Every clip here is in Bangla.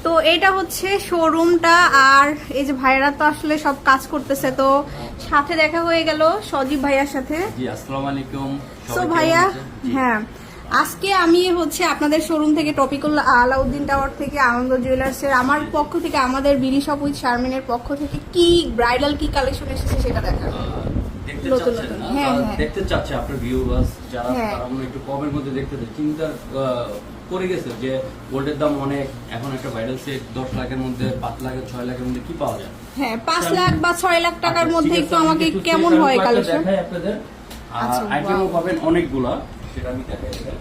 তো এটা হচ্ছে শোরুমটা, আর এই যে ভাইরা তো আসলে সব কাজ করতেছে, তো সাথে দেখা হয়ে গেল সজীব ভাইয়ার সাথে। জি, আসসালামু আলাইকুম। সো ভাইয়া, হ্যাঁ আজকে আমি হচ্ছে আপনাদের শোরুম থেকে টপিকুল আলাউদ্দিন টাওয়ার থেকে আনন্দ জুয়েলার্সের আমার পক্ষ থেকে, আমাদের বিডি শপ উইথ শারমিনের পক্ষ থেকে কি ব্রাইডাল কি কালেকশন এসেছে সেটা দেখাবো। নতুন নতুন, হ্যাঁ হ্যাঁ দেখতে চাচ্ছে আপনার ভিউয়ার্স যারা, তারা মনে একটু কমের মধ্যে দেখতে চিন্তা করে গেছে যে গোল্ডের দাম অনেক, এখন একটা ভাইরাল সেট 10 লাখের মধ্যে, 5 লাখ 6 লাখের মধ্যে কি পাওয়া যায়? হ্যাঁ 5 লাখ বা 6 লাখ টাকার মধ্যে একটু আমাকে কেমন হয় কালেকশন দেখাই আপনাদের। আইটেমও পাবেন অনেকগুলা, সেটা আমি দেখাই দেব।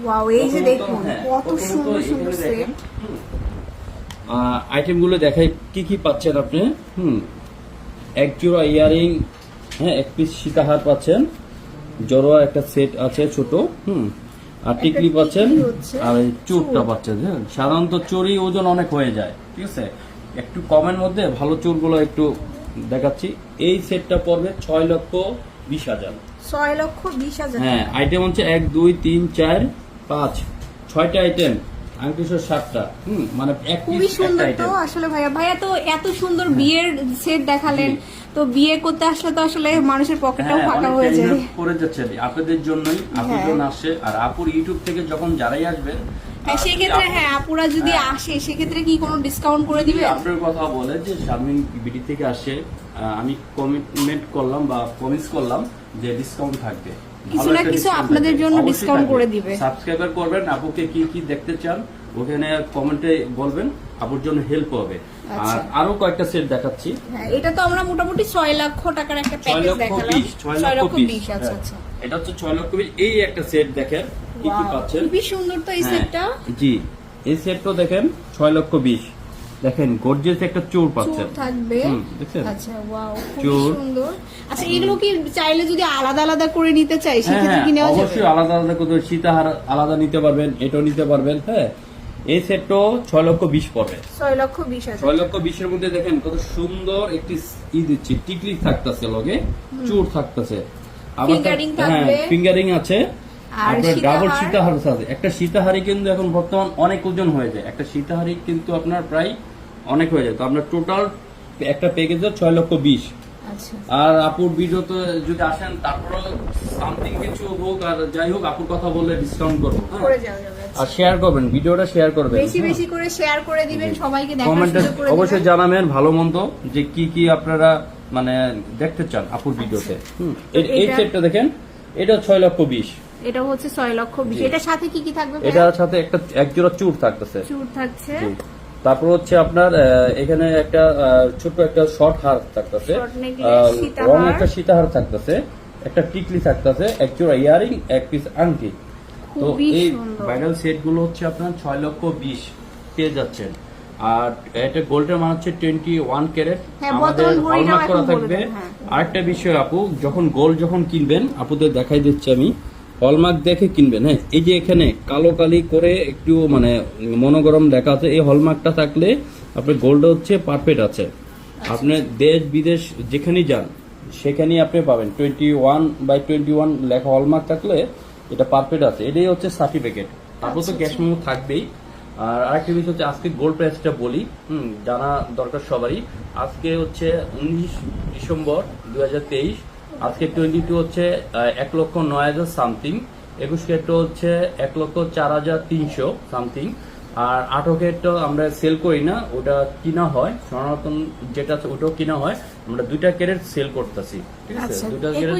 ওয়াও, এই যে দেখুন কত সুন্দর সুন্দর সেট। আইটেমগুলো দেখাই কি কি পাচ্ছেন আপনি। এক জোড়া ইয়ারিং, হ্যাঁ এক পিস সীতাহার পাচ্ছেন, জড়োয়া একটা সেট আছে ছোট, আর টিকলি পাচ্ছেন, আর এই চোরটা পাচ্ছেন। হ্যাঁ সাধারণত চোরই ওজন অনেক হয়ে যায়, ঠিক আছে, একটু কমের মধ্যে ভালো চোরগুলো একটু দেখাচ্ছি। এই সেটটা পড়বে 6,20,000। 6,20,000। হ্যাঁ আইটেম হচ্ছে 1 2 3 4 5 6টা আইটেম, আংটিসহ 7টা। মানে এক খুবই পিস একটা সুন্দর। তো আইটেম। আসলে ভাইয়া তো এত সুন্দর বিয়ের সেট দেখালেন, তো বিয়ে করতে আসলে তো আসলে মানুষের পকেটটাও ফাঁকা হয়ে যায়। করে যাচ্ছে আপনাদের জন্যই, আপুর জন্য আসে, আর আপুর ইউটিউব থেকে যখন যারাই আসবেন সেক্ষেত্রে হ্যাঁ আপুরা যদি আসে সেক্ষেত্রে কি কোনো ডিসকাউন্ট করে দিবে? আপনার কথা বলে যে শারমিন বিডি থেকে আসে, আমি কমিটমেন্ট করলাম বা প্রমিস করলাম যে ডিসকাউন্ট থাকবে, কিছু না কিছু আপনাদের জন্য ডিসকাউন্ট করে দিবে। সাবস্ক্রাইবার করবেন, আপুকে কি কি দেখতে চান ওখানে কমেন্টে বলবেন, আপুর জন্য হেল্প হবে। আর আরো কয়েকটা সেট দেখাচ্ছি। হ্যাঁ এটা তো আমরা মোটামুটি 6 লক্ষ টাকার একটা প্যাকেজ দেখালাম। 6,20,000। আচ্ছা আচ্ছা, এটা হচ্ছে 6,20,000। এই একটা সেট দেখেন কি কি পাচ্ছেন, খুবই সুন্দর তো এই সেটটা। জি এই সেটটা দেখেন 6,20,000। দেখেন গর্জিয়াস একটা চোর পাচ্ছেন, চোর থাকবে। দেখছেন? আচ্ছা ওয়াও, খুবই সুন্দর। আচ্ছা এগুলো কি চাইলে যদি আলাদা আলাদা করে নিতে চাই সেক্ষেত্রে কি নেওয়া যাবে? অবশ্যই আলাদা আলাদা করে সীতাহার আলাদা নিতে পারবেন, এটাও নিতে পারবেন। হ্যাঁ এই সেটটা 6,20,000 পড়বে। 6,20,000। 6,20,000 এর মধ্যে দেখেন কত সুন্দর একটি ই দিচ্ছি, টিকলি থাকতেছে, লগে চোর থাকতেছে, আবার ফিঙ্গারিং আছে, আর ডাবল সীতাহার আছে। একটা সীতাহারি কিন্তু এখন বর্তমান অনেক ওজন হয়ে যায়, একটা সীতাহারি কিন্তু আপনার প্রায় অনেক হয়ে যায়। তো আপনার টোটাল একটা প্যাকেজের 6,20,000। আর আপুর ভিডিওতে যদি আসেন তারপরে সামথিং কিছু হোক আর যাই হোক, আপুর কথা বললে ডিসকাউন্ট করবো। আর শেয়ার করবেন, ভিডিওটা শেয়ার করবেন, বেশি বেশি করে শেয়ার করে দিবেন, সবাইকে দেখার সুযোগ করে দিবেন। অবশ্যই জানাবেন ভালো মন্দ যে কি কি আপনারা মানে দেখতে চান আপুর ভিডিওতে। এই সেটটা দেখেন, এটা 6,20,000। এটা হচ্ছে 6,20,000। এটার সাথে কি কি থাকবে? এটার সাথে একটা এক জোড়া চূড় থাকতেছে, চূড় থাকছে। তারপর হচ্ছে আপনার এখানে একটা ছোট একটা শর্ট হার থাকতেছে, রং একটা সীতাহার থাকতেছে, একটা টিকলি থাকতেছে, এক জোড়া ইয়ারিং, এক পিস আংটি। তো এই ব্রাইডাল সেট গুলো হচ্ছে আপনার 6,20,000 পেয়ে যাচ্ছেন। আর এটা গোল্ডের মান হচ্ছে 21 ক্যারেট, আমাদের হলমার্ক করা থাকবে। আরেকটা বিষয় আপু, যখন গোল্ড যখন কিনবেন, আপুদের দেখাই দিচ্ছি আমি, হলমার্ক দেখে কিনবেন। হ্যাঁ এই যে এখানে কালো কালি করে একটু মানে মনোগরম দেখা আছে, এই হলমার্কটা থাকলে আপনার গোল্ড হচ্ছে পারফেক্ট আছে। আপনি দেশ বিদেশ যেখানেই যান সেখানেই আপনি পাবেন 21/21 লেখা হলমার্ক থাকলে এটা পারফেক্ট আছে, এটাই হচ্ছে সার্টিফিকেট। তারপর তো ক্যাশ মেমো থাকবেই। আর আরেকটা বিষয় হচ্ছে আজকে গোল্ড প্রাইসটা বলি, জানা দরকার সবারই। আজকে হচ্ছে 19 ডিসেম্বর 2023, আজকে 22 হচ্ছে 1,09,000 সামথিং, 21 ক্যারেট হচ্ছে 1,04,300 সামথিং, আর 18 ক্যারেটটা আমরা সেল করি না, ওটা কিনা হয়, সনাতন যেটা আছে ওটাও কিনা হয়। আমরা 2টা ক্যারেট সেল করতেছি, ঠিক আছে? 2টা ক্যারেট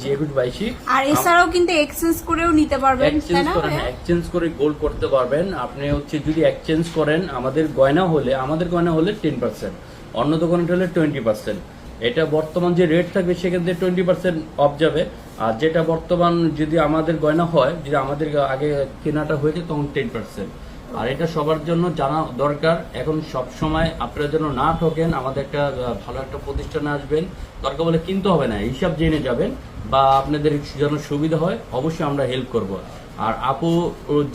21-22। আর এছাড়াও কিন্তু এক্সচেঞ্জ করেও নিতে পারবেন, তাই না? এক্সচেঞ্জ করে গোল্ড করতে পারবেন আপনি। হচ্ছে যদি এক্সচেঞ্জ করেন আমাদের গয়না হলে 10%, অন্য দোকানে হলে 20%। এটা বর্তমান যে রেট থাকবে সেক্ষেত্রে 20% অফ যাবে। আর যেটা বর্তমান যদি আমাদের গয়না হয়, যদি আমাদের আগে কেনাটা হয়েছে তখন 10%। আর এটা সবার জন্য জানা দরকার। এখন সব সময় আপনারা যেন না ঠকেন, আমাদের একটা ভালো একটা প্রতিষ্ঠানে আসবেন, দরকার বলে কিনতে হবে না, হিসাব জেনে যাবেন, বা আপনাদের যেন সুবিধা হয় অবশ্যই আমরা হেল্প করব। আর আপু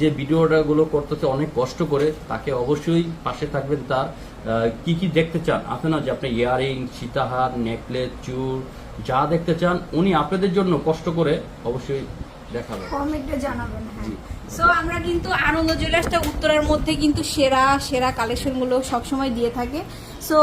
যে ভিডিওটা গুলো করতেছে অনেক কষ্ট করে, তাকে অবশ্যই পাশে থাকবেন। তার কি কি দেখতে চান আছে না, যে আপনি ইয়ারিং, সীতাহার, নেকলেস, চূড় যা দেখতে চান উনি আপনাদের জন্য কষ্ট করে অবশ্যই দেখাবেন, কমেন্টে জানাবেন। হ্যাঁ সো আমরা কিন্তু আনন্দ জুয়েলার্সটা উত্তরার মধ্যে কিন্তু সেরা সেরা কালেকশনগুলো সবসময় দিয়ে থাকে। সো